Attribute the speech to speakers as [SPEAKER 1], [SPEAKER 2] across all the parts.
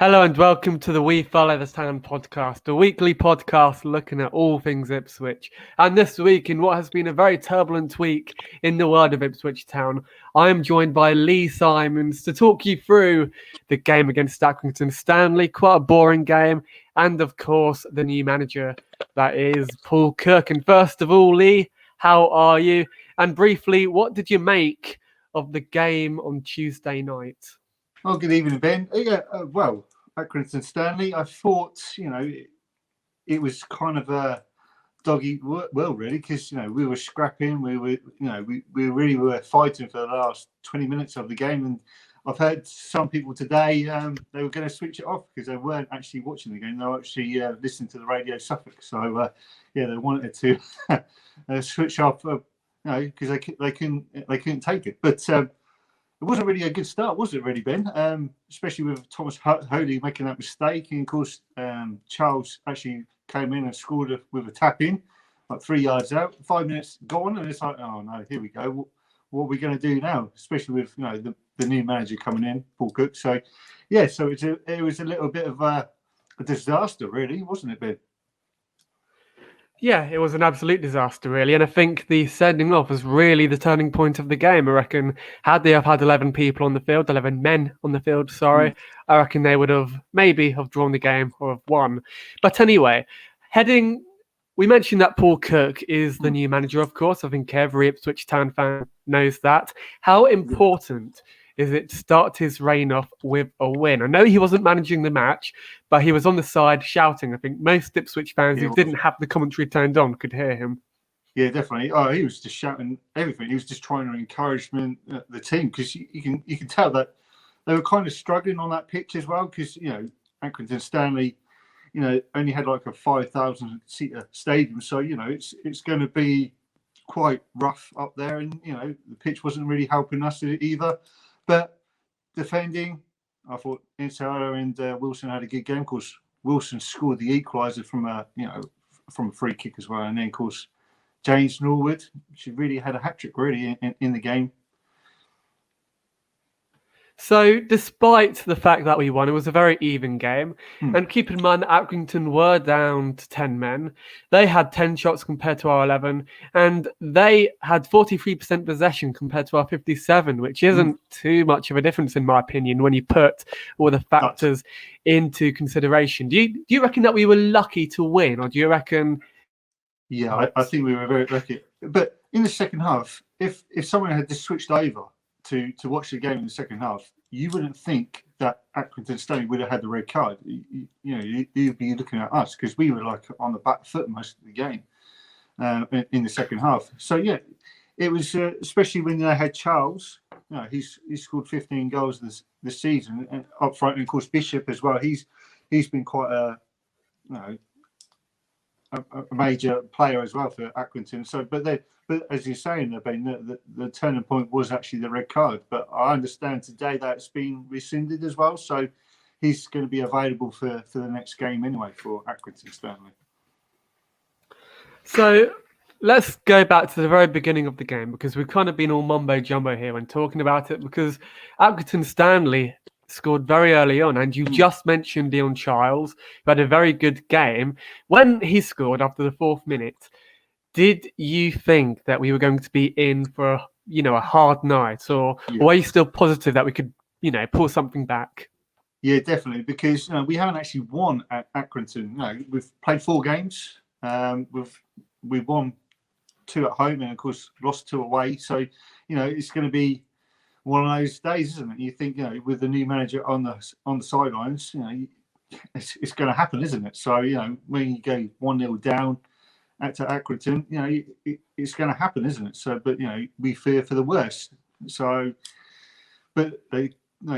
[SPEAKER 1] Hello and welcome to the We Follow the Town podcast, a weekly podcast looking at all things Ipswich. And this week, in what has been a very turbulent week in the world of Ipswich Town, I am joined by Lee Simons to talk you through the game against Accrington Stanley, quite a boring game, and of course, the new manager, that is Paul Cook. And first of all, Lee, how are you? And briefly, what did you make of the game on Tuesday night?
[SPEAKER 2] Oh, good evening, Ben. Well, Accrington Stanley, I thought, it was kind of a doggy well, really, because, we were scrapping. We really were fighting for the last 20 minutes of the game. And I've heard some people today, they were going to switch it off because they weren't actually watching the game. They were actually listening to the Radio Suffolk. So, they wanted to switch off, because they couldn't take it. But it wasn't really a good start, was it, really, Ben? Especially with Thomas Holy making that mistake. And, of course, Charles actually came in and scored with a tap-in, like 3 yards out. 5 minutes gone, and it's like, oh, no, here we go. What are we going to do now? Especially with, the new manager coming in, Paul Cook. So, so it was a little bit of a disaster, really, wasn't it, Ben?
[SPEAKER 1] Yeah, it was an absolute disaster, really. And I think the sending off was really the turning point of the game. I reckon had they have had 11 people on the field, 11 men on the field, I reckon they would have maybe have drawn the game or have won. But anyway, we mentioned that Paul Cook is the new manager, of course. I think every Ipswich Town fan knows that. How important is it to start his reign off with a win? I know he wasn't managing the match, but he was on the side shouting. I think most Ipswich fans who didn't have the commentary turned on could hear him.
[SPEAKER 2] Yeah, definitely. Oh, he was just shouting everything. He was just trying to encourage the team, because you can tell that they were kind of struggling on that pitch as well, because Accrington Stanley, only had like a 5,000 seater stadium, so it's going to be quite rough up there, and the pitch wasn't really helping us either. But defending, I thought Insala and Wilson had a good game. Of course, Wilson scored the equaliser from a free kick as well, and then of course James Norwood, she really had a hat trick really in the game.
[SPEAKER 1] So, despite the fact that we won, it was a very even game. And keep in mind that Accrington were down to 10 men. They had 10 shots compared to our 11. And they had 43% possession compared to our 57, which isn't too much of a difference, in my opinion, when you put all the factors into consideration. Do you reckon that we were lucky to win? Or do you reckon...
[SPEAKER 2] Yeah, I think we were very lucky. But in the second half, if someone had just switched over to watch the game in the second half, you wouldn't think that Accrington Stanley would have had the red card. You'd be looking at us, because we were like on the back foot most of the game in the second half. So it was especially when they had Charles. He's scored 15 goals this season, and up front, and of course Bishop as well. He's been quite a major player as well for Accrington. So, but as you're saying, Ben, the turning point was actually the red card. But I understand today that it's been rescinded as well. So he's going to be available for the next game anyway for Accrington Stanley.
[SPEAKER 1] So let's go back to the very beginning of the game, because we've kind of been all mumbo jumbo here when talking about it, because Accrington Stanley scored very early on, and you just mentioned Dion Charles, who had a very good game. When he scored after the 4th minute, did you think that we were going to be in for a hard night, or were you still positive that we could pull something back?
[SPEAKER 2] Yeah, definitely, because we haven't actually won at Accrington. We've played 4 games. We've won 2 at home, and of course lost 2 away. So it's going to be one of those days, isn't it? You think, with the new manager on the sidelines, it's going to happen, isn't it? So, when you go 1-0 down to Accrington, it's going to happen, isn't it? So, but we fear for the worst. So, but they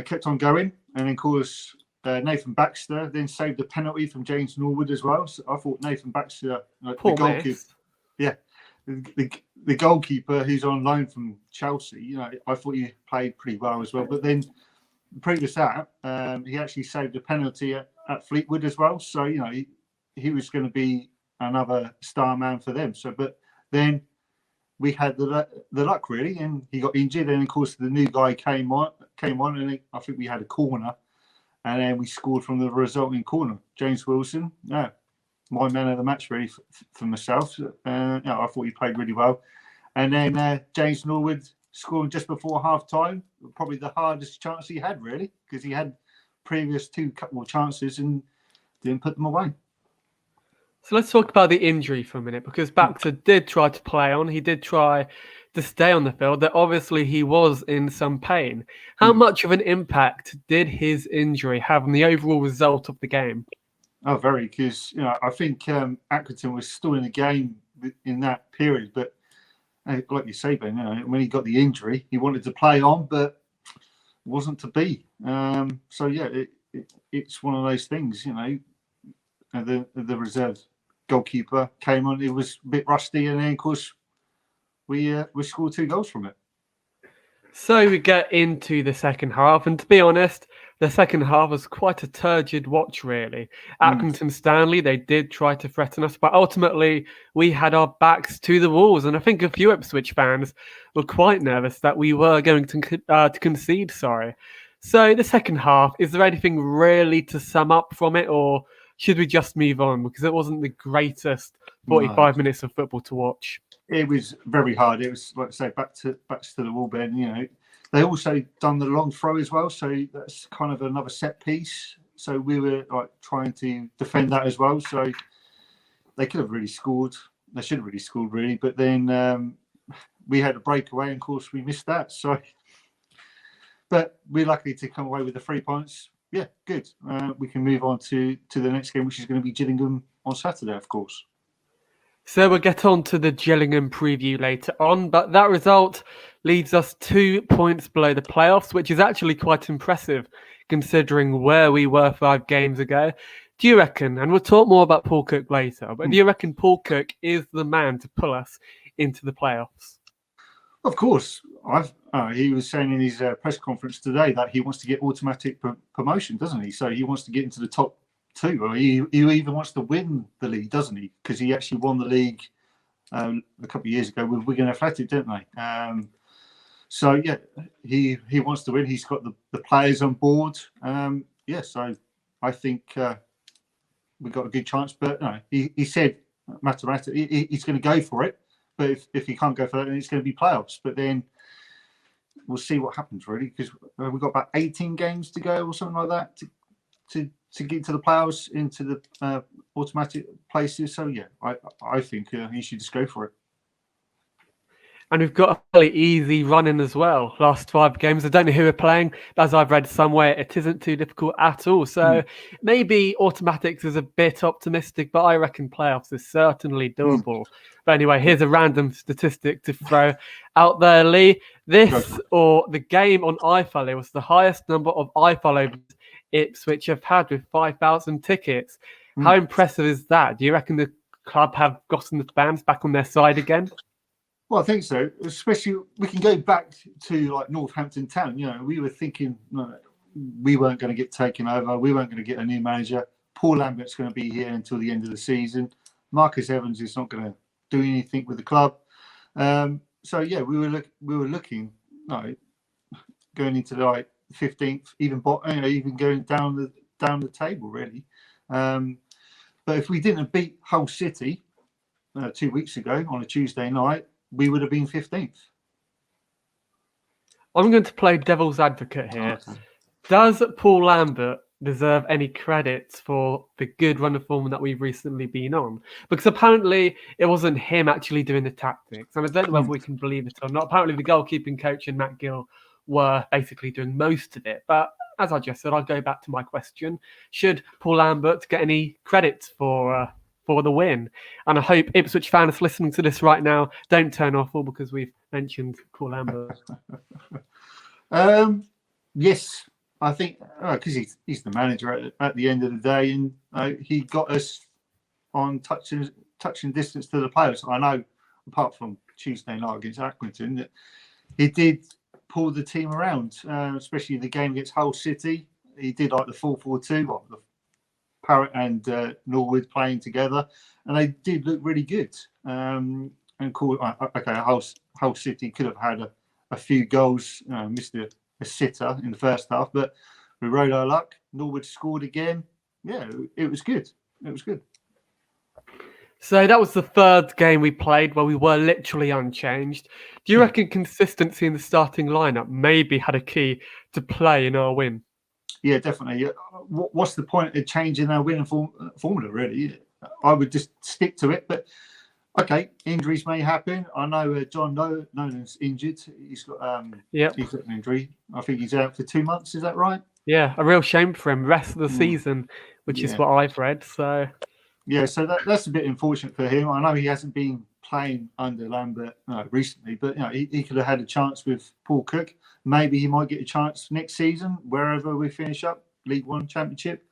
[SPEAKER 2] kept on going, and of course Nathan Baxter then saved the penalty from James Norwood as well. So I thought Nathan Baxter, the goalkeeper, the goalkeeper who's on loan from Chelsea, I thought he played pretty well as well. But then previous to that, he actually saved a penalty at Fleetwood as well. So he was going to be another star man for them. So, but then we had the luck really, and he got injured, and of course the new guy came on, and I think we had a corner, and then we scored from the resulting corner. James Wilson, my man of the match really for myself. I thought he played really well. And then James Norwood scoring just before half time, probably the hardest chance he had really, because he had previous couple of chances and didn't put them away.
[SPEAKER 1] So let's talk about the injury for a minute, because Baxter did try to play on. He did try to stay on the field. That obviously he was in some pain. How much of an impact did his injury have on the overall result of the game?
[SPEAKER 2] Oh, very, because I think Accrington was still in the game in that period, but like you say, Ben, when he got the injury, he wanted to play on, but wasn't to be. So yeah, it's one of those things, the reserve goalkeeper came on. It was a bit rusty, and then of course we scored 2 goals from it.
[SPEAKER 1] So we get into the second half, and to be honest, the second half was quite a turgid watch, really. Accrington Stanley, they did try to threaten us, but ultimately we had our backs to the walls, and I think a few Ipswich fans were quite nervous that we were going to concede. So the second half, is there anything really to sum up from it, or should we just move on? Because it wasn't the greatest 45 minutes of football to watch.
[SPEAKER 2] It was very hard. It was, like I say, back to the wall, Ben. They also done the long throw as well, so that's kind of another set piece. So we were trying to defend that as well. So they could have really scored. They should have really scored, really. But then we had a breakaway, and of course we missed that. So, but we're lucky to come away with the 3 points. Yeah, good. We can move on to the next game, which is going to be Gillingham on Saturday, of course.
[SPEAKER 1] So we'll get on to the Gillingham preview later on, but that result leads us 2 points below the playoffs, which is actually quite impressive considering where we were 5 games ago. Do you reckon, and we'll talk more about Paul Cook later, but do you reckon Paul Cook is the man to pull us into the playoffs?
[SPEAKER 2] Of course. He was saying in his press conference today that he wants to get automatic promotion, doesn't he? So he wants to get into the top 2. Or he even wants to win the league, doesn't he? Because he actually won the league a couple of years ago with Wigan Athletic, didn't they? So yeah, he wants to win. He's got the players on board. So I think we've got a good chance. But no, he said mathematically he's going to go for it. But if he can't go for that, then it's going to be playoffs. But then we'll see what happens, really, because we've got about 18 games to go or something like that to get to the playoffs, into the automatic places. So yeah, I think he should just go for it.
[SPEAKER 1] And we've got a fairly easy run-in as well. Last 5 games. I don't know who we're playing. As I've read somewhere, it isn't too difficult at all. So maybe automatics is a bit optimistic, but I reckon playoffs is certainly doable. But anyway, here's a random statistic to throw out there, Lee. The game on iFollow was the highest number of iFollows Ipswich have had, with 5,000 tickets. How impressive is that? Do you reckon the club have gotten the fans back on their side again?
[SPEAKER 2] Well, I think so. Especially, we can go back to Northampton Town. We were thinking we weren't going to get taken over. We weren't going to get a new manager. Paul Lambert's going to be here until the end of the season. Marcus Evans is not going to do anything with the club. So yeah, we were looking going into the 15th, even going down the table, really. But if we didn't beat Hull City 2 weeks ago on a Tuesday night, we would have been 15th.
[SPEAKER 1] I'm going to play devil's advocate here. Okay. Does Paul Lambert deserve any credits for the good run of form that we've recently been on? Because apparently it wasn't him actually doing the tactics. And I don't know whether we can believe it or not. Apparently the goalkeeping coach and Matt Gill were basically doing most of it. But as I just said, I'll go back to my question. Should Paul Lambert get any credits for the win? And I hope Ipswich fans listening to this right now don't turn off all because we've mentioned Paul Lambert.
[SPEAKER 2] Yes, I think because he's the manager at the end of the day, and he got us on touching distance to the players. I know, apart from Tuesday night against Accrington, that he did pull the team around, especially the game against Hull City. He did the 4-4-2, the Parrott and Norwood playing together, and they did look really good. And Hull City could have had a few goals, missed a sitter in the first half, but we rode our luck. Norwood scored again. Yeah, it was good. It was good.
[SPEAKER 1] So that was the third game we played where we were literally unchanged. Do you reckon consistency in the starting lineup maybe had a key to play in our win?
[SPEAKER 2] Yeah, definitely. What's the point of changing our winning formula, really? I would just stick to it. But, okay, injuries may happen. I know John Nolan's injured. He's got he's got an injury. I think he's out for 2 months. Is that right?
[SPEAKER 1] Yeah, a real shame for him. Rest of the season, which is what I've read. So
[SPEAKER 2] yeah, so that's a bit unfortunate for him. I know he hasn't been playing under Lambert recently, but he could have had a chance with Paul Cook. Maybe he might get a chance next season, wherever we finish up, League One, Championship.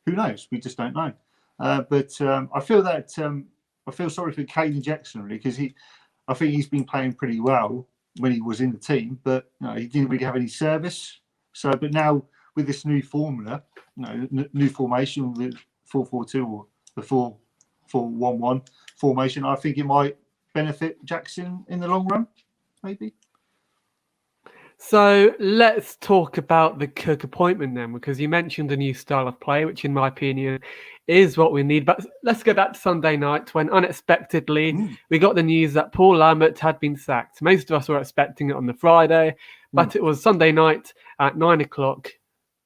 [SPEAKER 2] Who knows? We just don't know. But I feel sorry for Caden Jackson, really, because I think he's been playing pretty well when he was in the team, but he didn't really have any service. So, but now with this new formula, new formation with 4-4-2 or the 4-4-1-1 formation, I think it might benefit Jackson in the long run, maybe.
[SPEAKER 1] So let's talk about the Cook appointment then, because you mentioned a new style of play, which in my opinion is what we need. But let's go back to Sunday night when unexpectedly we got the news that Paul Lambert had been sacked. Most of us were expecting it on the Friday, but it was Sunday night at 9 o'clock.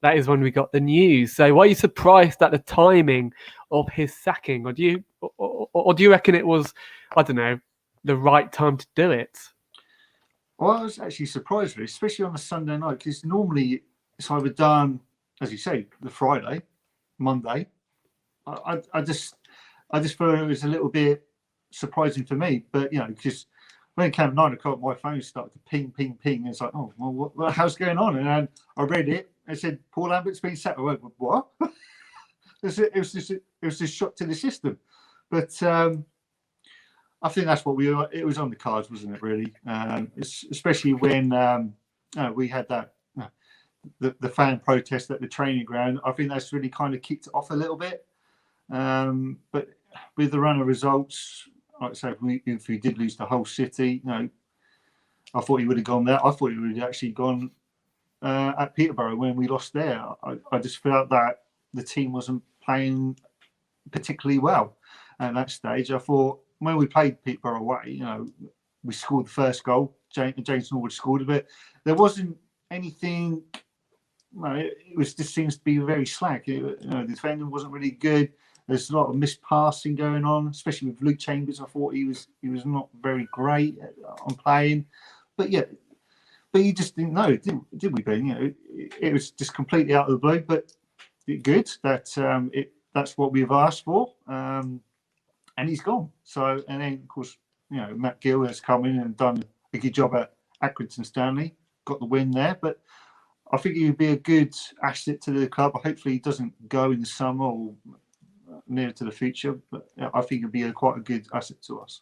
[SPEAKER 1] That is when we got the news. So were you surprised at the timing of his sacking? Or do you reckon it was, I don't know, the right time to do it?
[SPEAKER 2] Well, I was actually surprised, really, especially on a Sunday night, because normally it's either done, as you say, the Friday, Monday. I just thought it was a little bit surprising for me, but because when it came 9 o'clock, my phone started to ping, ping, ping. It's like, oh, well, what how's going on? And then I read it. It said Paul Lambert's been sacked. I went, what? It was just a shock to the system. But I think that's what it was on the cards, wasn't it, really? Especially when we had that the fan protest at the training ground. I think that's really kind of kicked it off a little bit. But with the run of results, like I say, if we did lose the whole city, I thought he would have gone there. I thought he would have actually gone at Peterborough when we lost there. I just felt that the team wasn't playing particularly well at that stage. I thought when we played Peterborough away, we scored the first goal. James Norwood scored a bit. There wasn't anything. It just seems to be very slack. The defending wasn't really good. There's a lot of missed passing going on, especially with Luke Chambers. I thought he was not very great on playing, but you just didn't know, did we, Ben? It was just completely out of the blue, but good. That's what we've asked for, and he's gone. So, and then of course, Matt Gill has come in and done a good job at Accrington Stanley, got the win there, but I think he would be a good asset to the club. Hopefully, he doesn't go in the summer or near to the future, but I think he'd be quite a good asset to us.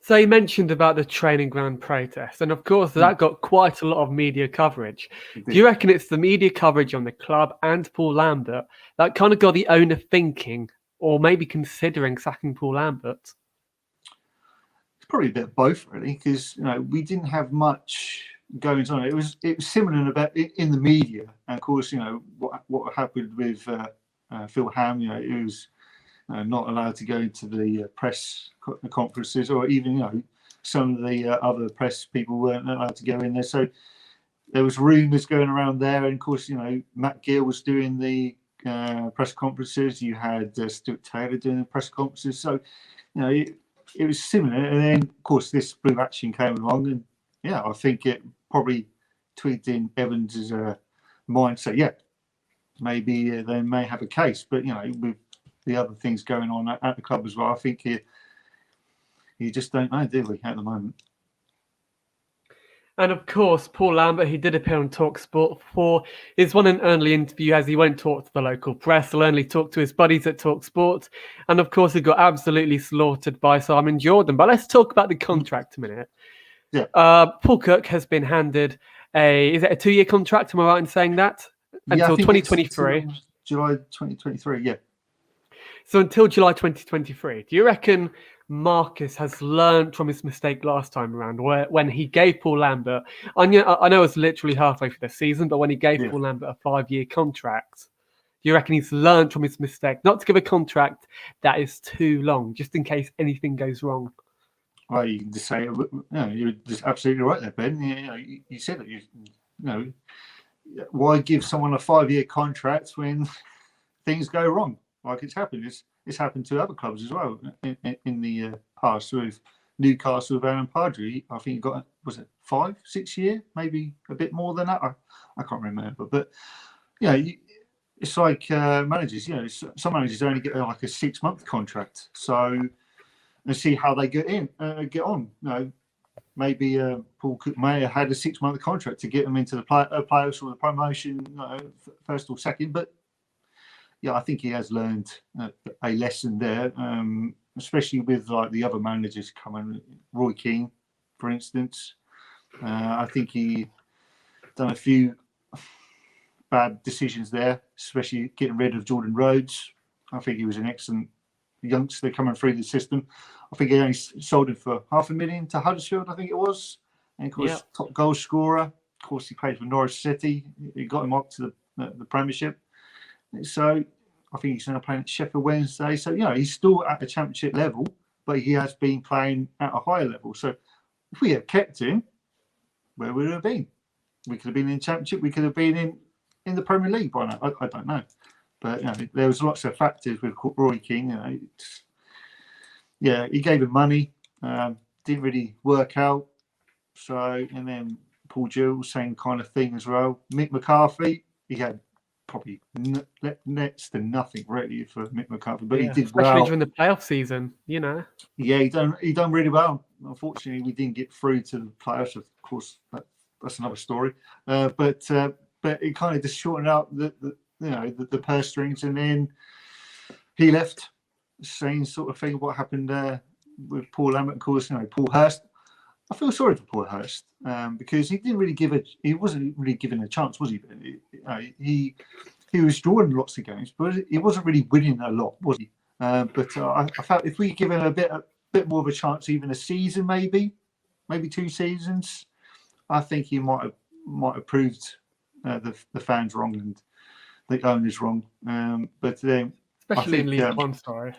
[SPEAKER 1] So you mentioned about the training ground protest, and of course that got quite a lot of media coverage. Do you reckon it's the media coverage on the club and Paul Lambert that kind of got the owner thinking, or maybe considering sacking Paul Lambert?
[SPEAKER 2] It's probably a bit of both, really, because we didn't have much going on. It was similar about in the media, and of course, what happened with Phil Ham. It was not allowed to go into the press conferences, or even some of the other press people weren't allowed to go in there. So there was rumours going around there, and of course, Matt Gill was doing the press conferences. You had Stuart Taylor doing the press conferences. So it was similar. And then of course this Blue Action came along, and I think it probably tweaked in Evans' mindset. Maybe they may have a case, but with the other things going on at the club as well, I think you just don't know, do we, at the moment?
[SPEAKER 1] And of course, Paul Lambert, he did appear on TalkSport for his one and only interview, as he won't talk to the local press. He'll only talk to his buddies at TalkSport. And of course, he got absolutely slaughtered by Simon Jordan. But let's talk about the contract a minute.
[SPEAKER 2] Yeah.
[SPEAKER 1] Paul Cook has been handed is it a 2-year contract? Am I right in saying that? Until 2023.
[SPEAKER 2] July 2023, yeah.
[SPEAKER 1] So until July 2023. Do you reckon Marcus has learned from his mistake last time around, when he gave Paul Lambert, I know it was literally halfway through the season, but when he gave Paul Lambert a 5-year contract, do you reckon he's learned from his mistake not to give a contract that is too long, just in case anything goes wrong?
[SPEAKER 2] Well, you can just say, you're just absolutely right there, Ben. You said it. Why give someone a 5-year contract when things go wrong? Like it's happened. It's happened to other clubs as well in the past with Newcastle with Alan Padre. I think he got, was it 5, 6 year, maybe a bit more than that. I can't remember, but it's like managers. Some managers only get like a 6-month contract. So and see how they get on. Maybe Paul Cook may have had a 6-month contract to get them into the playoffs or the promotion, first or second. But I think he has learned a lesson there, especially with like the other managers coming. Roy Keane, for instance, I think he done a few bad decisions there, especially getting rid of Jordan Rhodes. I think he was an excellent youngster coming through the system. I think he only sold him for $500,000 to Huddersfield, I think it was. And of course, top goal scorer. Of course, he played for Norwich City. He got him up to the Premiership. So I think he's now playing at Sheffield Wednesday. So, he's still at the Championship level, but he has been playing at a higher level. So if we had kept him, where would it have been? We could have been in the Championship. We could have been in the Premier League by now. I don't know. But there was lots of factors with Roy Keane. He gave him money, didn't really work out. So, and then Paul Gill, same kind of thing as well. Mick McCarthy, he had probably next to nothing really for Mick McCarthy, but he did
[SPEAKER 1] especially
[SPEAKER 2] well
[SPEAKER 1] during the playoff season.
[SPEAKER 2] Yeah, he done really well. Unfortunately, we didn't get through to the playoffs. Of course, that's another story. But it kind of just shortened out the purse strings, and then he left. Same sort of thing. What happened there with Paul Lambert? Of course, Paul Hurst. I feel sorry for Paul Hurst because he didn't really he wasn't really given a chance, was he? He was drawing lots of games, but he wasn't really winning a lot, was he? But I felt if we give him a bit more of a chance, even a season, maybe 2 seasons, I think he might have proved the fans wrong and the owners wrong. But then.
[SPEAKER 1] Especially in League One, sorry.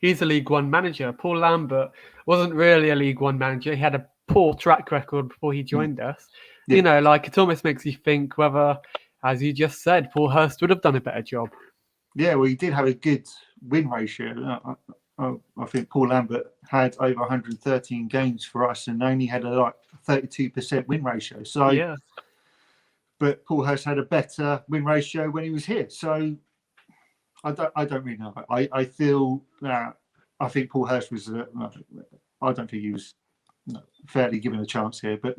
[SPEAKER 1] He's a League One manager. Paul Lambert wasn't really a League One manager. He had a poor track record before he joined us. It almost makes you think whether, as you just said, Paul Hurst would have done a better job.
[SPEAKER 2] Yeah, well, he did have a good win ratio. I think Paul Lambert had over 113 games for us and only had a 32% win ratio. So, but Paul Hurst had a better win ratio when he was here. So, I don't really know. I feel that I think Paul Hurst was. I don't think he was fairly given a chance here. But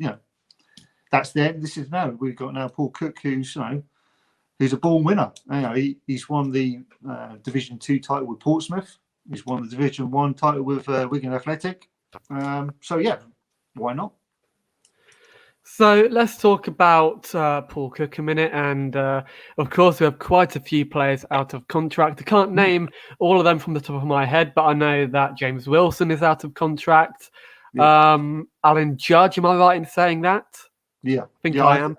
[SPEAKER 2] that's the end. This is now we've got now Paul Cook, who's a born winner. He's won the Division 2 title with Portsmouth. He's won the Division 1 title with Wigan Athletic. So why not?
[SPEAKER 1] So let's talk about Paul Cook a minute. And of course, we have quite a few players out of contract. I can't name all of them from the top of my head, but I know that James Wilson is out of contract. Alan Judge, am I right in saying that?
[SPEAKER 2] Yeah.
[SPEAKER 1] I think I am.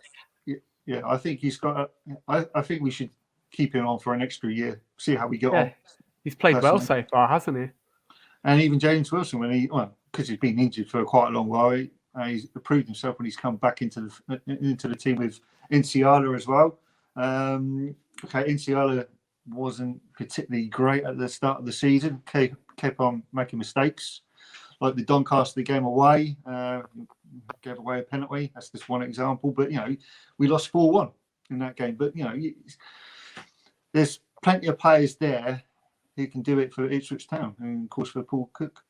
[SPEAKER 2] I think he's got. I think we should keep him on for an extra year, see how we get on.
[SPEAKER 1] He's played well so far, hasn't he?
[SPEAKER 2] And even James Wilson, because he's been injured for quite a long while, he's proved himself when he's come back into the team with Inciala as well. Inciala wasn't particularly great at the start of the season. Kept on making mistakes, like the Doncaster game away. Gave away a penalty. That's just one example. But we lost 4-1 in that game. But there's plenty of players there who can do it for Ipswich Town, and of course for Paul Cook.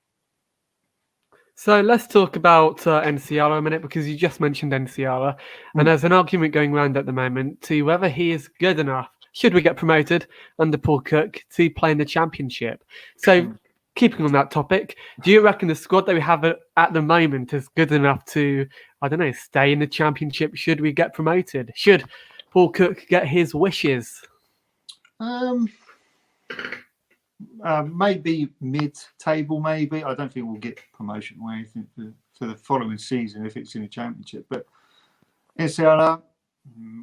[SPEAKER 1] So let's talk about Inciala a minute, because you just mentioned Inciala, and there's an argument going around at the moment to whether he is good enough, should we get promoted under Paul Cook, to play in the Championship. So keeping on that topic, do you reckon the squad that we have at the moment is good enough to, stay in the Championship should we get promoted? Should Paul Cook get his wishes?
[SPEAKER 2] maybe mid-table, maybe. I don't think we'll get promotion or anything for the following season if it's in the Championship. But Isiala,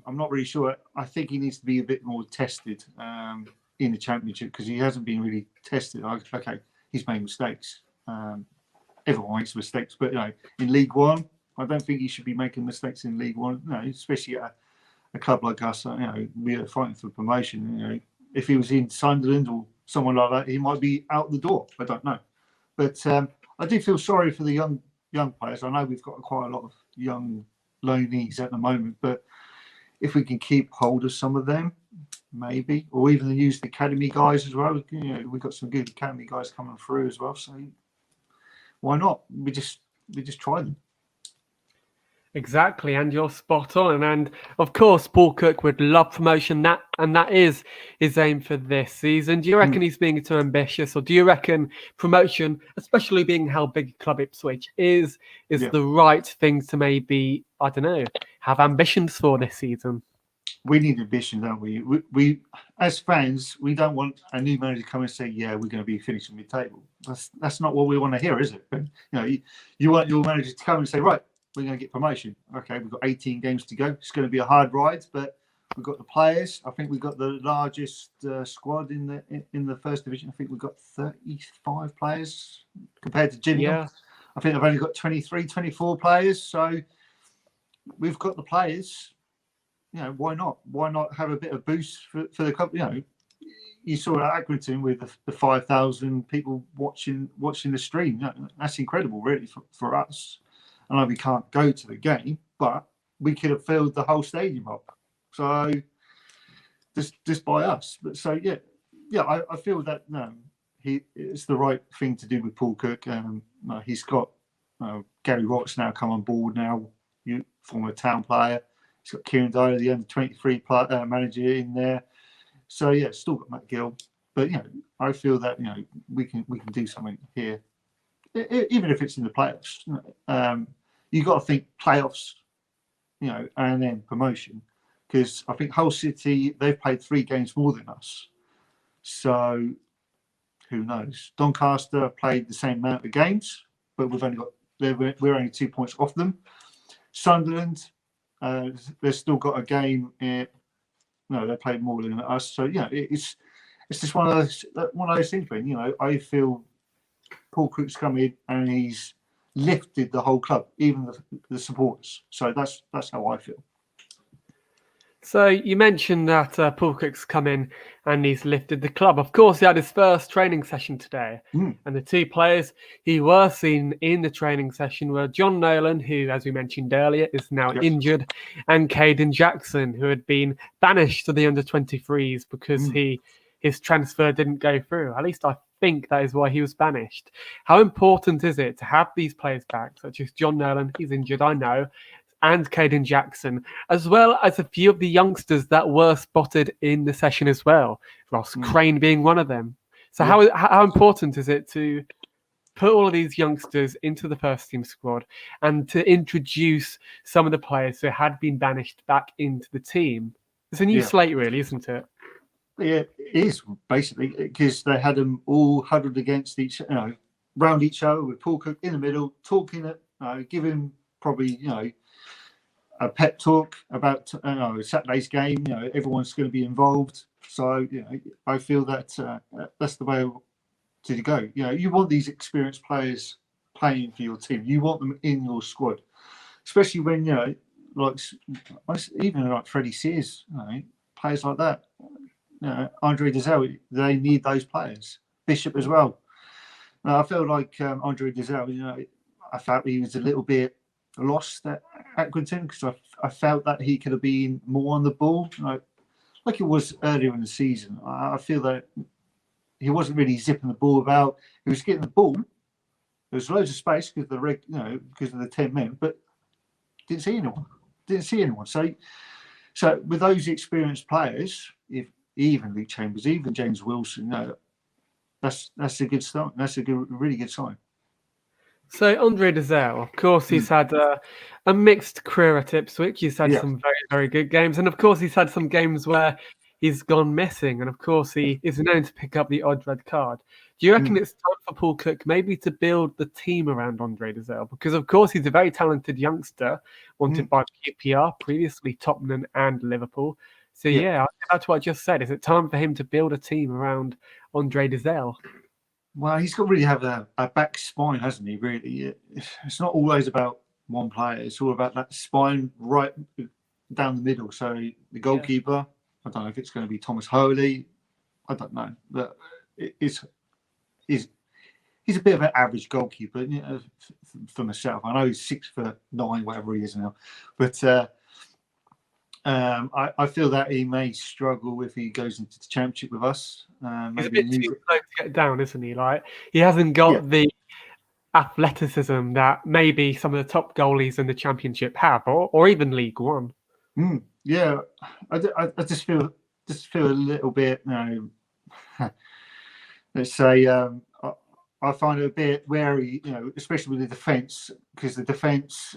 [SPEAKER 2] I'm not really sure. I think he needs to be a bit more tested in the Championship because he hasn't been really tested. Okay, he's made mistakes. Everyone makes mistakes, but in League One, I don't think he should be making mistakes in League One. Especially at a club like us. We are fighting for promotion. If he was in Sunderland or someone like that, he might be out the door. I don't know, but I do feel sorry for the young players. I know we've got quite a lot of young loanees at the moment, but if we can keep hold of some of them, maybe, or even use the academy guys as well. We've got some good academy guys coming through as well. So why not? We just try them.
[SPEAKER 1] Exactly, and you're spot on. And of course, Paul Cook would love promotion, that is his aim for this season. Do you reckon he's being too ambitious, or do you reckon promotion, especially being how big Club Ipswich is the right thing to maybe, I don't know, have ambitions for this season?
[SPEAKER 2] We need ambition, don't we? We as fans, we don't want a new manager to come and say, "Yeah, we're going to be finishing mid-table." That's not what we want to hear, is it? But, you want your manager to come and say, "Right, we're going to get promotion." Okay, we've got 18 games to go. It's going to be a hard ride, but we've got the players. I think we've got the largest squad in the first division. I think we've got 35 players compared to Gillingham.
[SPEAKER 1] Yeah.
[SPEAKER 2] I think they've only got 23, 24 players. So we've got the players. Why not? Why not have a bit of boost for the club? You saw at Accrington with the 5,000 people watching the stream. That's incredible, really, for us. I know we can't go to the game, but we could have filled the whole stadium up. So just by us. But so I feel that it's the right thing to do with Paul Cook. He's got Gary Rott's now come on board now, former Town player. He's got Kieran Dyer, the under-23 manager, in there. So still got Matt Gill, but I feel that we can do something here, even if it's in the playoffs. You got to think playoffs, and then promotion, because I think Hull City, they've played 3 games more than us. So who knows? Doncaster played the same amount of games, but we're only 2 points off them. Sunderland. They've still got a game. They played more than us. So it's just one of those things. When I feel Paul Cook's come in and he's lifted the whole club, even the supporters. So that's how I feel.
[SPEAKER 1] So you mentioned that Paul Cook's come in and he's lifted the club. Of course, he had his first training session today. And the 2 players who were seen in the training session were John Nolan, who, as we mentioned earlier, is now injured, and Caden Jackson, who had been banished to the under-23s because his transfer didn't go through. At least I think that is why he was banished. How important is it to have these players back, such as John Nolan, he's injured, I know, and Caden Jackson, as well as a few of the youngsters that were spotted in the session as well, Ross Crane being one of them. So how important is it to put all of these youngsters into the first team squad and to introduce some of the players who had been banished back into the team? It's a new slate, really, isn't it?
[SPEAKER 2] Yeah, it is, basically, because they had them all huddled against round each other with Paul Cook in the middle, talking, giving probably, a pep talk about Saturday's game. Everyone's going to be involved. So I feel that that's the way to go. You want these experienced players playing for your team. You want them in your squad, especially when even like Freddie Sears, players like that. Andre Dizelle, they need those players. Bishop as well. I feel like Andre Dizelle. I felt he was a little bit lost at Accrington because I felt that he could have been more on the ball, like it was earlier in the season. I feel that he wasn't really zipping the ball about. He was getting the ball. There was loads of space because of the 10 men, but didn't see anyone. So with those experienced players, if even Luke Chambers, even James Wilson, that's a good start. That's a really good sign.
[SPEAKER 1] So Andre Dizelle, of course, he's had a mixed career at Ipswich. He's had some very, very good games. And of course, he's had some games where he's gone missing, and of course he is known to pick up the odd red card. Do you reckon it's time for Paul Cook maybe to build the team around Andre Dazelle? Because of course he's a very talented youngster, wanted by QPR, previously Tottenham and Liverpool. So yeah, that's what I just said. Is it time for him to build a team around Andre Dazelle?
[SPEAKER 2] Well, he's got to really have a back spine, hasn't he? Really, it's not always about one player. It's all about that spine right down the middle. So the goalkeeper, I don't know if it's going to be Thomas Hurley. I don't know, but he's a bit of an average goalkeeper, you know, for myself. I know he's 6'9", whatever he is now, but I feel that he may struggle if he goes into the championship with us.
[SPEAKER 1] He's a bit too slow to get down, isn't he? Like he hasn't got the athleticism that maybe some of the top goalies in the championship have, or even League One.
[SPEAKER 2] Yeah, I just feel a little bit, you know, let's say I find it a bit wary, you know, especially with the defence, because the defence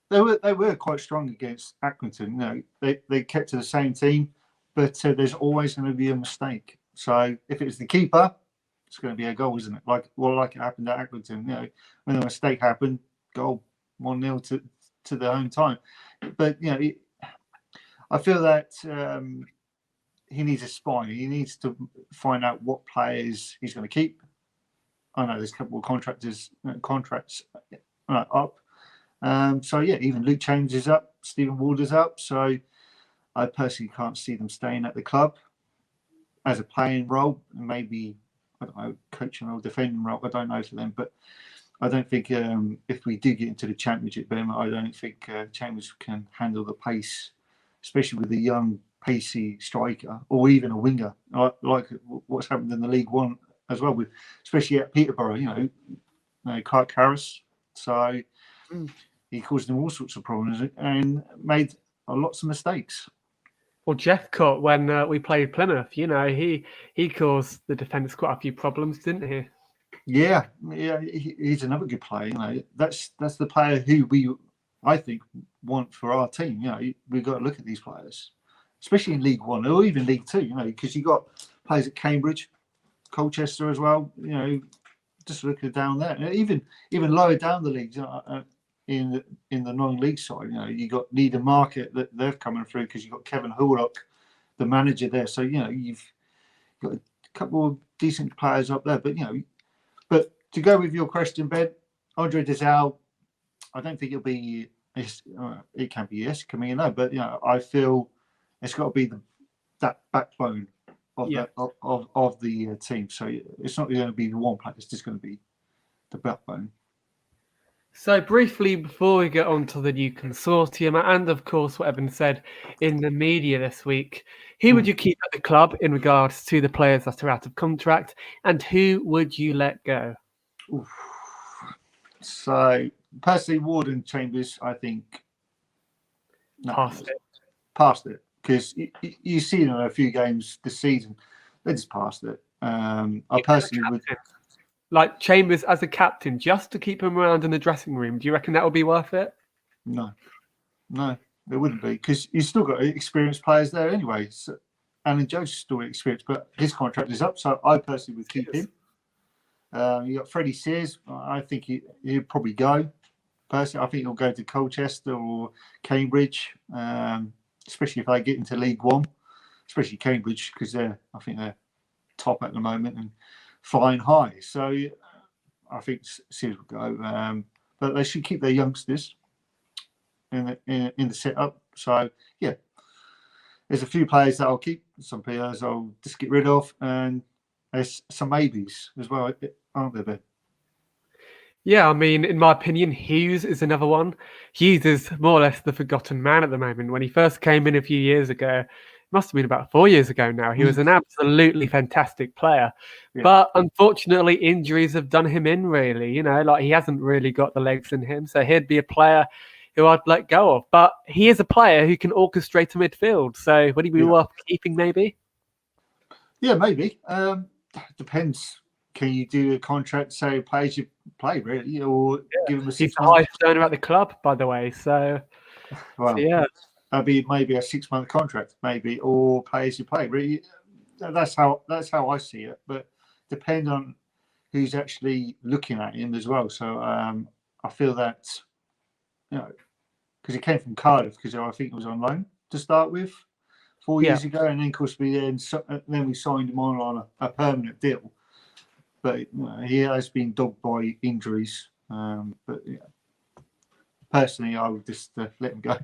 [SPEAKER 2] they were quite strong against Accrington. You know, they kept to the same team, but there's always going to be a mistake. So if it's the keeper, it's going to be a goal, isn't it? Like it happened at Accrington. You know, when a mistake happened, goal 1-0 to their own time. But you know, I feel that he needs a spine. He needs to find out what players he's going to keep. I know there's a couple of contracts up. So yeah, even Luke James is up, Stephen Walder's up. So I personally can't see them staying at the club as a playing role. Maybe, I don't know, coaching or defending role. I don't know for them, but I don't think if we do get into the championship, Ben, I don't think Chambers can handle the pace, especially with a young, pacey striker or even a winger, like what's happened in the League One as well, with especially at Peterborough. You know, Clark Harris. So he caused them all sorts of problems and made lots of mistakes.
[SPEAKER 1] Well, Jephcott, when we played Plymouth, you know, he caused the defenders quite a few problems, didn't he?
[SPEAKER 2] Yeah, he's another good player. You know, that's the player who I think, want for our team. You know, we've got to look at these players, especially in League One or even League Two. You know, because you got players at Cambridge, Colchester as well. You know, just looking down there, even lower down the leagues. In the non-league side, you know, you got Needham Market that they're coming through because you got Kevin Hullock, the manager there. So you know, you've got a couple of decent players up there. But you know. But to go with your question, Ben, Andre Dazelle, I don't think it'll be. It can be yes, it can be no. But you know, I feel it's got to be that backbone of the team. So it's not going to be the one player. It's just going to be the backbone.
[SPEAKER 1] So briefly, before we get on to the new consortium, and of course what Evan said in the media this week, who would you keep at the club in regards to the players that are out of contract, and who would you let go?
[SPEAKER 2] Oof. So personally, Ward and Chambers, I think past it, because you see them in a few games this season, they just passed it. I personally would.
[SPEAKER 1] Like Chambers as a captain, just to keep him around in the dressing room, do you reckon that would be worth it?
[SPEAKER 2] No, it wouldn't be, because you've still got experienced players there anyway. So Alan Joe's still experienced, but his contract is up, so I personally would keep him. You got Freddie Sears. I think he'd probably go. Personally, I think he'll go to Colchester or Cambridge, especially if they get into League One, especially Cambridge, because I think they're top at the moment and flying high. So I think Sears will go, but they should keep their youngsters in the setup. So yeah, there's a few players that I'll keep, some players I'll just get rid of, and there's some maybes as well, aren't there?
[SPEAKER 1] Yeah, I mean, in my opinion, Hughes is another one. Hughes is more or less the forgotten man at the moment. When he first came in a few years ago, it must have been about 4 years ago now, he was an absolutely fantastic player. Yeah. But unfortunately, injuries have done him in, really. You know, like he hasn't really got the legs in him. So he'd be a player who I'd let go of. But he is a player who can orchestrate a midfield. So would he be worth keeping, maybe?
[SPEAKER 2] Yeah, maybe. Depends. Can you do a contract, say, players you play, really, or give him a 6 months?
[SPEAKER 1] He's the highest earner at the club, by the way. So,
[SPEAKER 2] well,
[SPEAKER 1] yeah.
[SPEAKER 2] be maybe a 6-month contract, maybe, or pay as you play. Really, that's how I see it. But depend on who's actually looking at him as well. So I feel that, because he came from Cardiff, because I think it was on loan to start with 4 years ago, and then of course we then we signed him on a permanent deal. But he has been dogged by injuries. But personally, I would just let him go.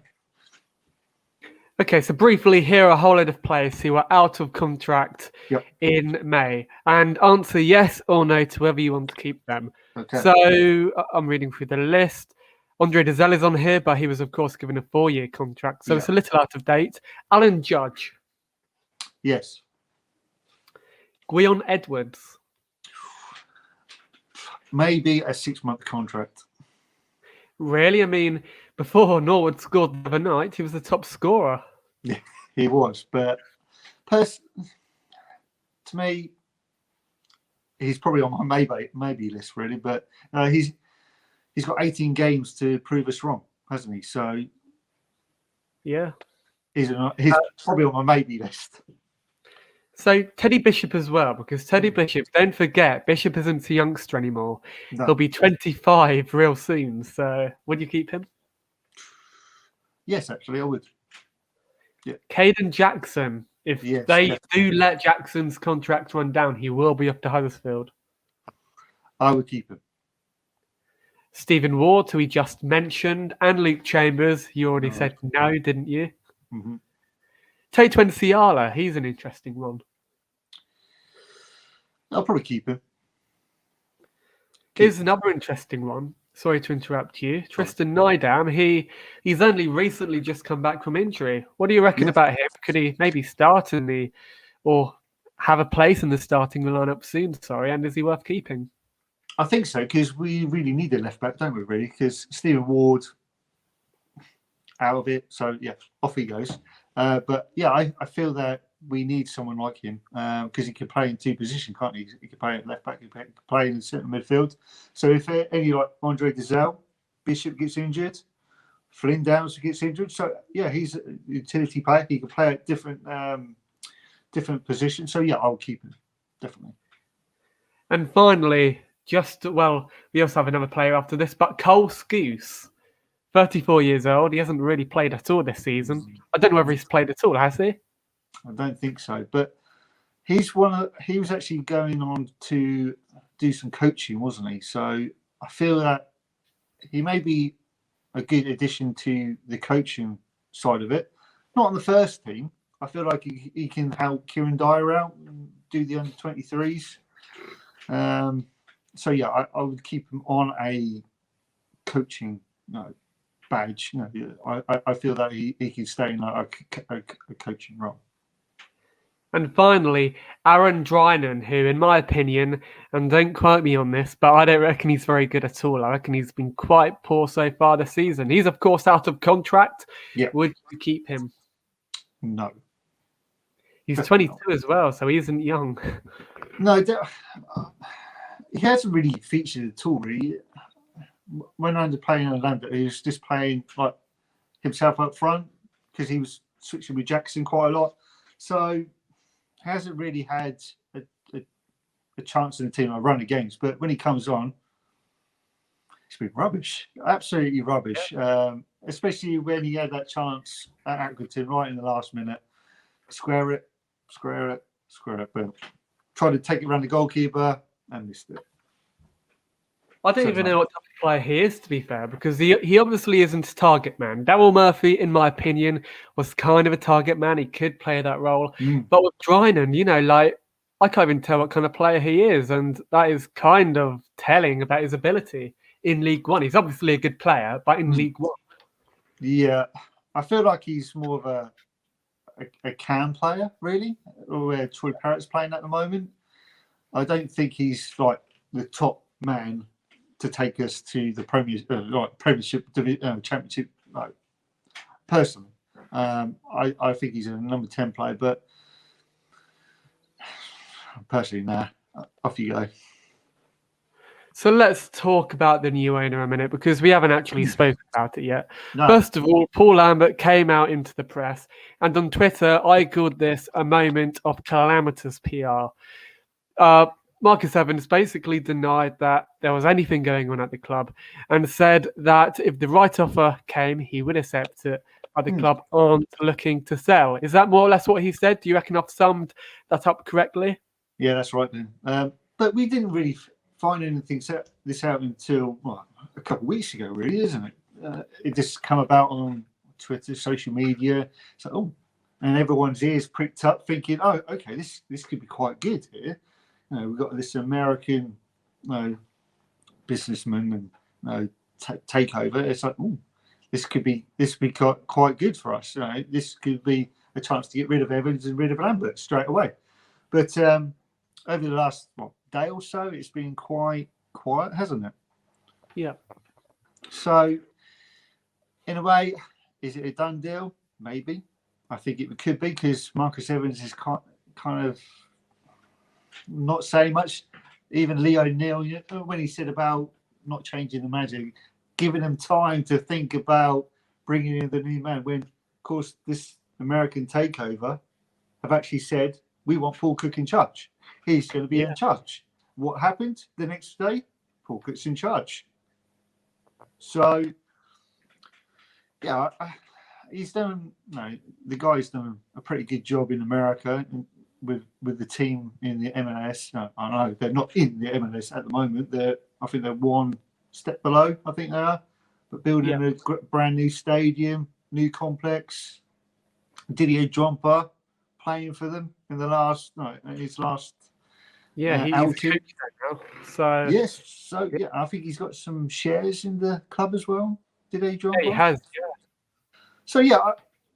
[SPEAKER 1] Okay, so briefly, here are a whole load of players who are out of contract in May. And answer yes or no to whether you want to keep them. Okay. So I'm reading through the list. Andre Dezelle is on here, but he was, of course, given a 4-year contract. So it's a little out of date. Alan Judge.
[SPEAKER 2] Yes.
[SPEAKER 1] Gwion Edwards.
[SPEAKER 2] Maybe a 6-month contract.
[SPEAKER 1] Really? I mean, before Norwood scored the other night, he was the top scorer.
[SPEAKER 2] Yeah, he was. But to me, he's probably on my maybe list, really. But he's got 18 games to prove us wrong, hasn't he? So
[SPEAKER 1] yeah,
[SPEAKER 2] he's probably on my maybe list.
[SPEAKER 1] So Teddy Bishop as well, because Teddy Bishop, don't forget, Bishop isn't a youngster anymore. No. He'll be 25 real soon. So would you keep him?
[SPEAKER 2] Yes, actually, I would.
[SPEAKER 1] Yeah. Caden Jackson, if they do let Jackson's contract run down, he will be up to Huddersfield.
[SPEAKER 2] I would keep him.
[SPEAKER 1] Stephen Ward, who we just mentioned, and Luke Chambers, you already said no, didn't you?
[SPEAKER 2] Mm-hmm.
[SPEAKER 1] Tate Wensiala, he's an interesting one.
[SPEAKER 2] I'll probably keep him.
[SPEAKER 1] Here's another interesting one. Sorry to interrupt you. Tristan Nydam, he's only recently just come back from injury. What do you reckon about him? Could he maybe start or have a place in the starting lineup soon? And is he worth keeping?
[SPEAKER 2] I think so, because we really need a left back, don't we? Really, because Stephen Ward out of it, so off he goes. But I feel that we need someone like him because he can play in 2 positions, can't he? He can play at left back, he can play in the centre midfield. So if any like Andre Dezelle, Bishop gets injured, Flynn Downs gets injured, so he's a utility player. He can play at different positions. So I'll keep him definitely.
[SPEAKER 1] And finally, we also have another player after this, but Cole Scouse. 34 years old. He hasn't really played at all this season. I don't know whether he's played at all, has he?
[SPEAKER 2] I don't think so. But he was actually going on to do some coaching, wasn't he? So I feel that he may be a good addition to the coaching side of it. Not on the first team. I feel like he can help Kieran Dyer out and do the under-23s. I would keep him on a coaching badge. I feel that he can stay in a coaching role.
[SPEAKER 1] And finally, Aaron Dreinen, who, in my opinion, and don't quote me on this, but I don't reckon he's very good at all. I reckon he's been quite poor so far this season. He's, of course, out of contract.
[SPEAKER 2] Yeah.
[SPEAKER 1] Would you keep him?
[SPEAKER 2] No.
[SPEAKER 1] He's 22 as well, so he isn't young.
[SPEAKER 2] No, he hasn't really featured at all, really. When I was playing in Lambert, he was just playing like himself up front because he was switching with Jackson quite a lot. So he hasn't really had a chance in the team I run against. But when he comes on, it's been rubbish, absolutely rubbish. Especially when he had that chance at Accrington right in the last minute. Square it. But tried to take it around the goalkeeper and missed it.
[SPEAKER 1] I don't even know what type of player he is, to be fair, because he obviously isn't a target man. Daryl Murphy, in my opinion, was kind of a target man. He could play that role. But with Dreinen, I can't even tell what kind of player he is, and that is kind of telling about his ability in League One. He's obviously a good player, but in League One.
[SPEAKER 2] Yeah, I feel like he's more of a cam player, really, where Troy Parrott's playing at the moment. I don't think he's like the top man to take us to the Premiership, Championship. Personally, I think he's a number 10 player, but personally, nah. Off you go.
[SPEAKER 1] So let's talk about the new owner a minute because we haven't actually spoken about it yet.
[SPEAKER 2] No.
[SPEAKER 1] First of all, Paul Lambert came out into the press, and on Twitter, I called this a moment of calamitous PR. Marcus Evans basically denied that there was anything going on at the club and said that if the right offer came, he would accept it, but the club aren't looking to sell. Is that more or less what he said? Do you reckon I've summed that up correctly?
[SPEAKER 2] Yeah, that's right then. But we didn't really find anything this out until a couple of weeks ago, really, isn't it? It just come about on Twitter, social media. So, and everyone's ears pricked up, thinking, "Oh, okay, this could be quite good here." We've got this American, businessman and takeover. It's like, oh, this could be quite good for us. This could be a chance to get rid of Evans and rid of Lambert straight away. But over the last day or so, it's been quite quiet, hasn't it?
[SPEAKER 1] Yeah.
[SPEAKER 2] So, in a way, is it a done deal? Maybe. I think it could be because Marcus Evans is kind of not saying much. Even Leigh O'Neill, when he said about not changing the magic, giving them time to think about bringing in the new man, when, of course, this American takeover have actually said, we want Paul Cook in charge. He's going to be in charge. What happened the next day? Paul Cook's in charge. So, yeah, he's done. The guy's done a pretty good job in America with the team in the MLS. No, I know they're not in the MLS at the moment. I think they're one step below. I think they are, but building a brand new stadium, new complex. Didier Drogba playing for them in his last.
[SPEAKER 1] He's
[SPEAKER 2] outing.
[SPEAKER 1] Now. So
[SPEAKER 2] yes, I think he's got some shares in the club as well. Didier Drogba.
[SPEAKER 1] Yeah, he has. Yeah.
[SPEAKER 2] So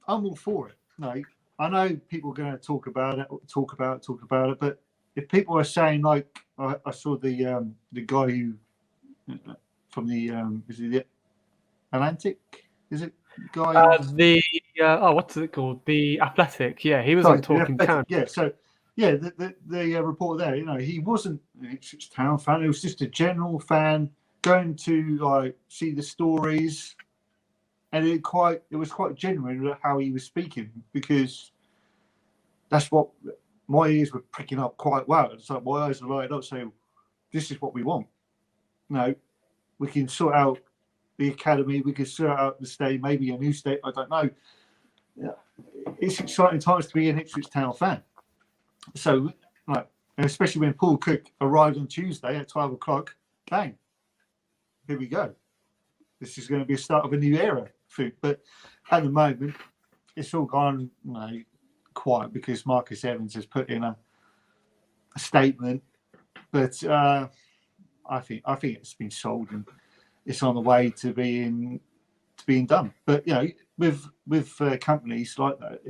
[SPEAKER 2] I'm all for it. I know people are going to talk about it, but if people are saying, like, I saw the guy who from the is it the Atlantic? Is it guy?
[SPEAKER 1] What's it called? The Athletic. Yeah, he was on Talking Town.
[SPEAKER 2] Yeah, so the reporter there, he wasn't an Ipswich Town fan. He was just a general fan going to see the stories, and it was quite genuine how he was speaking, because that's what my ears were pricking up quite well. It's like my eyes are lighting up, saying, "This is what we want." We can sort out the academy. We can sort out the state, maybe a new state. I don't know. It's exciting times to be an Ipswich Town fan. So, and especially when Paul Cook arrived on Tuesday at 12 o'clock, bang, here we go. This is going to be a start of a new era. But at the moment, it's all gone quiet because Marcus Evans has put in a statement. But I think it's been sold and it's on the way to being done. But with companies like that,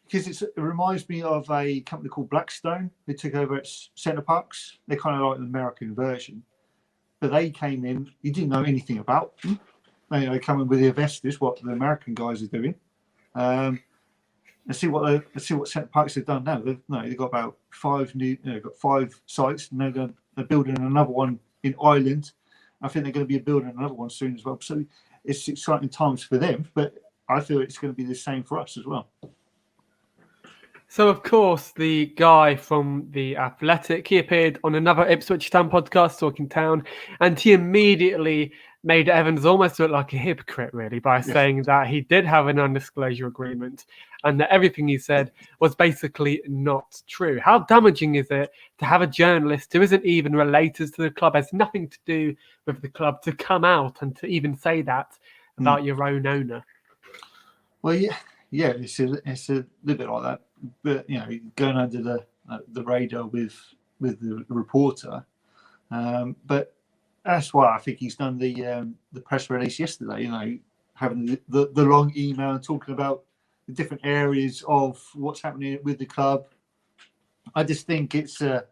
[SPEAKER 2] because it reminds me of a company called Blackstone who took over at Centre Parks. They're kind of like the American version, but they came in. You didn't know anything about them. They come in with the investors, what the American guys are doing. Let's see what Centre Parks have done now. They've got about 5 sites, and they're building another one in Ireland. I think they're going to be building another one soon as well. So it's exciting times for them, but I feel it's going to be the same for us as well.
[SPEAKER 1] So, of course, the guy from The Athletic, he appeared on another Ipswich Town podcast, Talking Town, and he immediately made Evans almost look like a hypocrite, really, by saying that he did have an undisclosure agreement and that everything he said was basically not true. How damaging is it to have a journalist who isn't even related to the club, has nothing to do with the club, to come out and to even say that about your own owner?
[SPEAKER 2] Well, yeah, it's a little bit like that. But going under the radar with the reporter, but that's why I think he's done the press release yesterday. Having the long email and talking about the different areas of what's happening with the club. I just think it's a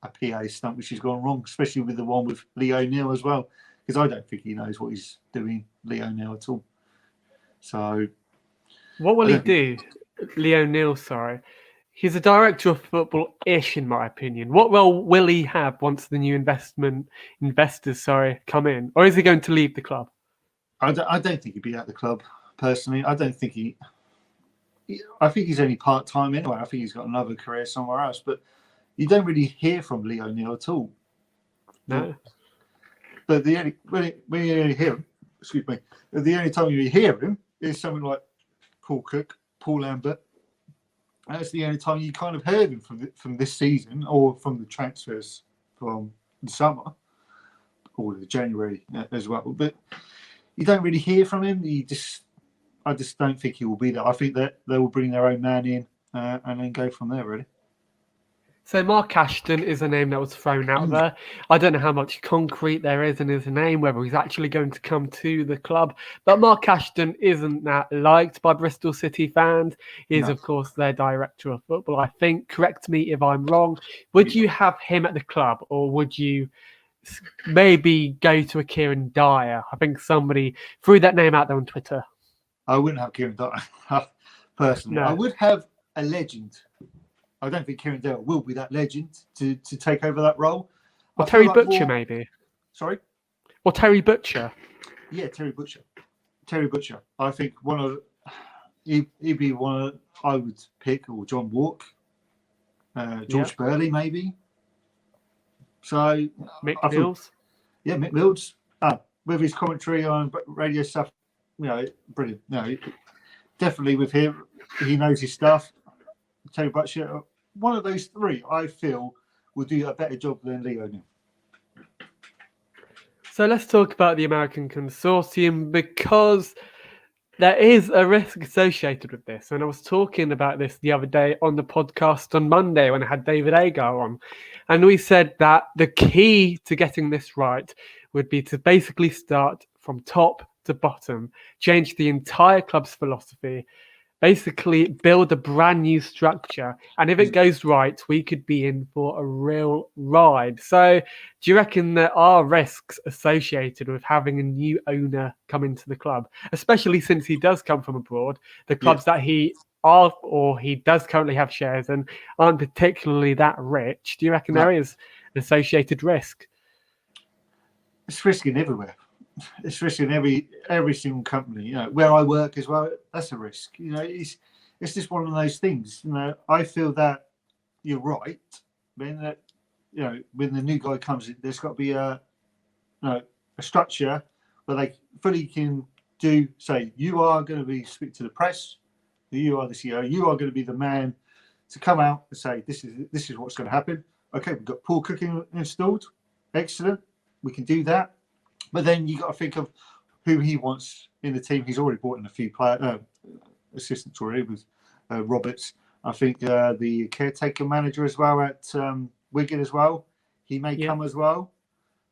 [SPEAKER 2] PA stunt which has gone wrong, especially with the one with Leigh O'Neill as well, because I don't think he knows what he's doing, Leigh O'Neill, at all. So,
[SPEAKER 1] what will he do? Leigh O'Neill, sorry. He's a director of football-ish, in my opinion. What role will he have once the new investors come in, or is he going to leave the club?
[SPEAKER 2] I don't think he'd be at the club personally. I don't think I think he's only part time anyway. I think he's got another career somewhere else. But you don't really hear from Lee O'Neill at all.
[SPEAKER 1] No.
[SPEAKER 2] But when you only hear him, excuse me, the only time you hear him is someone like Paul Cook, Paul Lambert. That's the only time you kind of heard him from this season, or from the transfers from the summer or the January as well. But you don't really hear from him. I just don't think he will be there. I think that they will bring their own man in and then go from there, really.
[SPEAKER 1] So Mark Ashton is a name that was thrown out there. I don't know how much concrete there is in his name, whether he's actually going to come to the club. But Mark Ashton isn't that liked by Bristol City fans. He is, of course, their director of football, I think. Correct me if I'm wrong. Would you have him at the club, or would you maybe go to a Kieran Dyer? I think somebody threw that name out there on Twitter.
[SPEAKER 2] I wouldn't have Kieran Dyer, personally. No. I would have a legend. I don't think Kieran Dyer will be that legend to take over that role.
[SPEAKER 1] Or Terry Butcher, maybe.
[SPEAKER 2] Sorry?
[SPEAKER 1] Or Terry Butcher.
[SPEAKER 2] Yeah, Terry Butcher. Terry Butcher. I think he'd be one of, I would pick, or John Walk, George Burley, maybe. So
[SPEAKER 1] Mick Mills.
[SPEAKER 2] Yeah, Mick Mills. With his commentary on radio stuff, brilliant. No, definitely with him, he knows his stuff. Terry Butcher, one of those three, I feel, will do a better job than Lee O'Neill.
[SPEAKER 1] So let's talk about the American Consortium, because there is a risk associated with this. And I was talking about this the other day on the podcast on Monday when I had David Agar on. And we said that the key to getting this right would be to basically start from top to bottom, change the entire club's philosophy, basically build a brand new structure. And if it goes right, we could be in for a real ride. So do you reckon there are risks associated with having a new owner come into the club, especially since he does come from abroad? The clubs that he does currently have shares in aren't particularly that rich. Do you reckon there is an associated risk?
[SPEAKER 2] It's risking everywhere. It's risk in every single company. Where I work as well, that's a risk. It's just one of those things. I feel that you're right. When when the new guy comes in, there's got to be a structure where they fully can say, you are going to speak to the press, you are the CEO, you are going to be the man to come out and say, this is what's going to happen. Okay, we've got Paul Cooking installed. Excellent. We can do that. But then you got to think of who he wants in the team. He's already brought in a few assistants already with Roberts. I think the caretaker manager as well at Wigan as well. He may come as well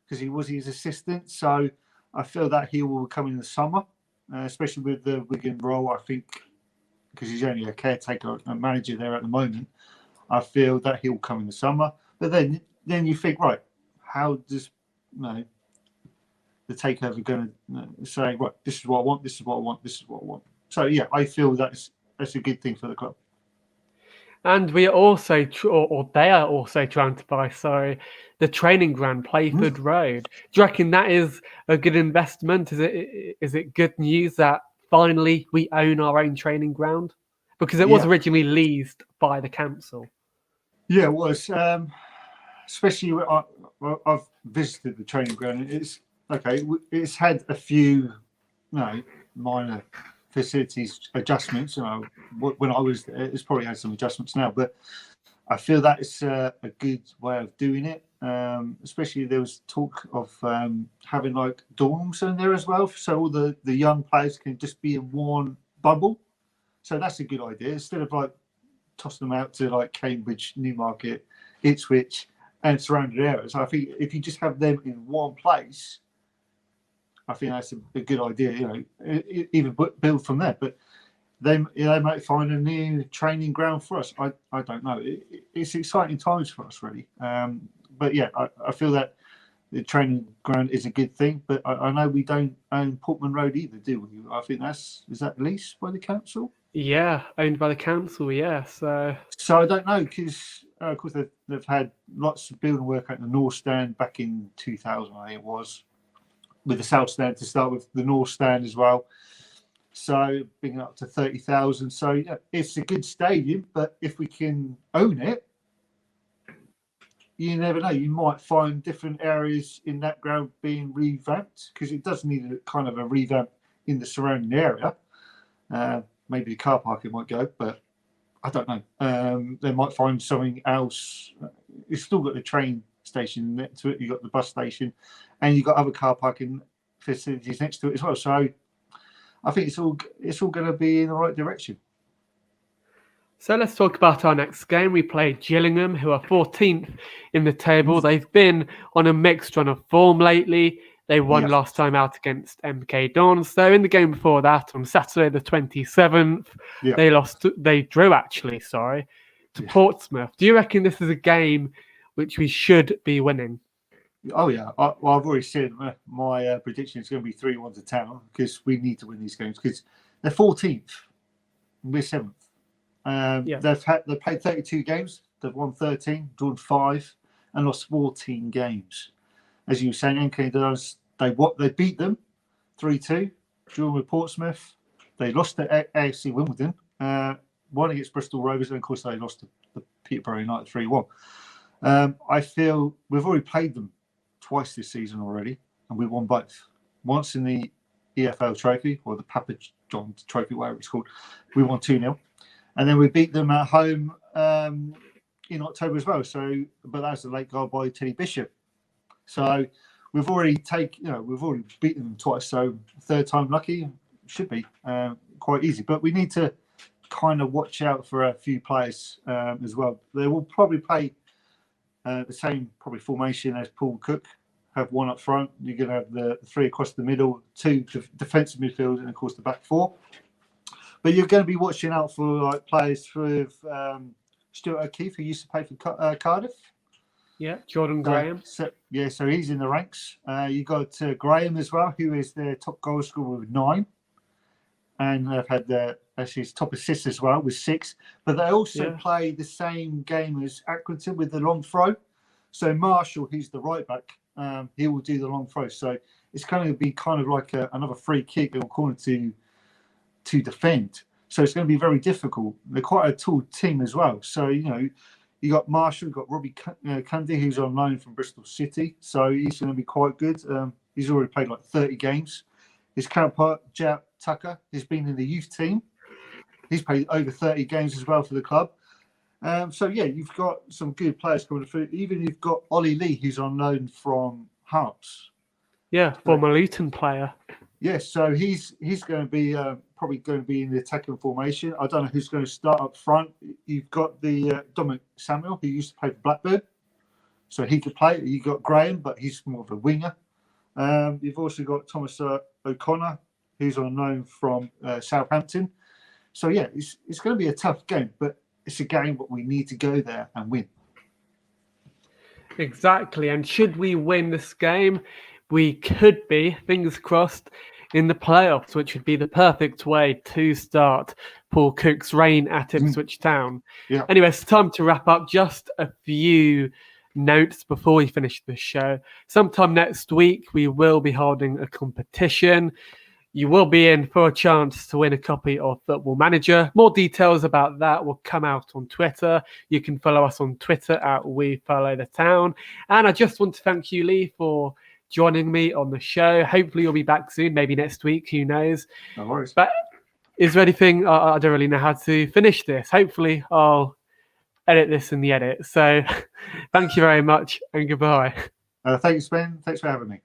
[SPEAKER 2] because he was his assistant. So I feel that he will come in the summer, especially with the Wigan role. I think because he's only a caretaker manager there at the moment. I feel that he'll come in the summer. But then you think, right, how does the takeover going to say, right, this is what I want, this is what I want, this is what I want. So, I feel that's a good thing for the club.
[SPEAKER 1] And we are also, they are also trying to buy, the training ground, Playford Road. Do you reckon that is a good investment? Is it good news that finally we own our own training ground? Because it was originally leased by the council. Yeah,
[SPEAKER 2] it was. Especially I've visited the training ground. It's had a few, minor facilities adjustments. When I was there, it's probably had some adjustments now, but I feel that it's a good way of doing it. Especially there was talk of having dorms in there as well, so all the young players can just be in one bubble. So that's a good idea. Instead of tossing them out to Cambridge, Newmarket, Ipswich, and surrounding areas. I think if you just have them in one place, I think that's a good idea. Even build from there. But they might find a new training ground for us. I don't know. It's exciting times for us, really. But I feel that the training ground is a good thing. But I know we don't own Portman Road either, do we? I think is that leased by the council?
[SPEAKER 1] Yeah, owned by the council. Yeah, so
[SPEAKER 2] I don't know because of course they've had lots of building work at the North Stand back in 2000, I think it was, with the South Stand to start with, the North Stand as well. So bringing up to 30,000. So yeah, it's a good stadium, but if we can own it, you never know. You might find different areas in that ground being revamped because it does need a kind of a revamp in the surrounding area. Maybe the car parking might go, but I don't know. They might find something else. You've still got the train station next to it. You've got the bus station, and you've got other car parking facilities next to it as well. So I think it's all going to be in the right direction.
[SPEAKER 1] So let's talk about our next game. We played Gillingham, who are 14th in the table. They've been on a mixed run of form lately. They won last time out against MK Dons. So in the game before that, on Saturday the 27th, they drew actually, to Portsmouth. Do you reckon this is a game which we should be winning?
[SPEAKER 2] Oh yeah, I've already said my prediction is going to be 3-1 to Town because we need to win these games because they're 14th, we're 7th. They've played 32 games. They've won 13, drawn 5, and lost 14 games. As you were saying, MK Dons, they beat them 3-2, drew with Portsmouth. They lost to AFC Wimbledon, won against Bristol Rovers, and of course they lost to Peterborough United 3-1. I feel we've already played them twice this season already, and we won both. Once in the EFL Trophy, or the Papa John Trophy, whatever it's called, we won 2-0. And then we beat them at home in October as well. So, but that's a late goal by Teddy Bishop. So we've already beaten them twice. So third time lucky should be quite easy. But we need to kind of watch out for a few players as well. They will probably play the same formation as Paul Cook. Have one up front. You're going to have the 3 across the middle, 2 defensive midfielders, and of course the back 4. But you're going to be watching out for players with Stuart O'Keefe, who used to play for Cardiff.
[SPEAKER 1] Yeah, Jordan Graham.
[SPEAKER 2] So he's in the ranks. You got Graham as well, who is their top goal scorer with 9, and they've had his top assist as well with 6. But they also play the same game as Accrington with the long throw. So Marshall, who's the right back, he will do the long throw. So it's going to be kind of like another free kick or corner to defend. So it's going to be very difficult. They're quite a tall team as well. So, you got Marshall, you've got Robbie Cundy, who's on loan from Bristol City. So he's going to be quite good. He's already played 30 games. His counterpart, Jack Tucker, has been in the youth team. He's played over 30 games as well for the club. You've got some good players coming through. Even you've got Ollie Lee, who's on loan from Hearts.
[SPEAKER 1] Yeah, former Luton player.
[SPEAKER 2] Yes, so he's going to be probably going to be in the attacking formation. I don't know who's going to start up front. You've got the Dominic Samuel, who used to play for Blackburn, so he could play. You've got Graham, but he's more of a winger. You've also got Thomas O'Connor, who's on loan from Southampton. So yeah, it's going to be a tough game, but it's a game that we need to go there and win.
[SPEAKER 1] Exactly, and should we win this game, we could be, fingers crossed, in the playoffs, which would be the perfect way to start Paul Cook's reign at Ipswich Town.
[SPEAKER 2] Yeah.
[SPEAKER 1] Anyway, it's time to wrap up. Just a few notes before we finish the show. Sometime next week, we will be holding a competition. You will be in for a chance to win a copy of Football Manager. More details about that will come out on Twitter. You can follow us on Twitter at WeFollowTheTown. And I just want to thank you, Lee, for joining me on the show. Hopefully you'll be back soon, maybe next week, who knows.
[SPEAKER 2] No worries.
[SPEAKER 1] But is there anything, I don't really know how to finish this. Hopefully I'll edit this in the edit. So thank you very much and goodbye.
[SPEAKER 2] Thanks, Ben. Thanks for having me.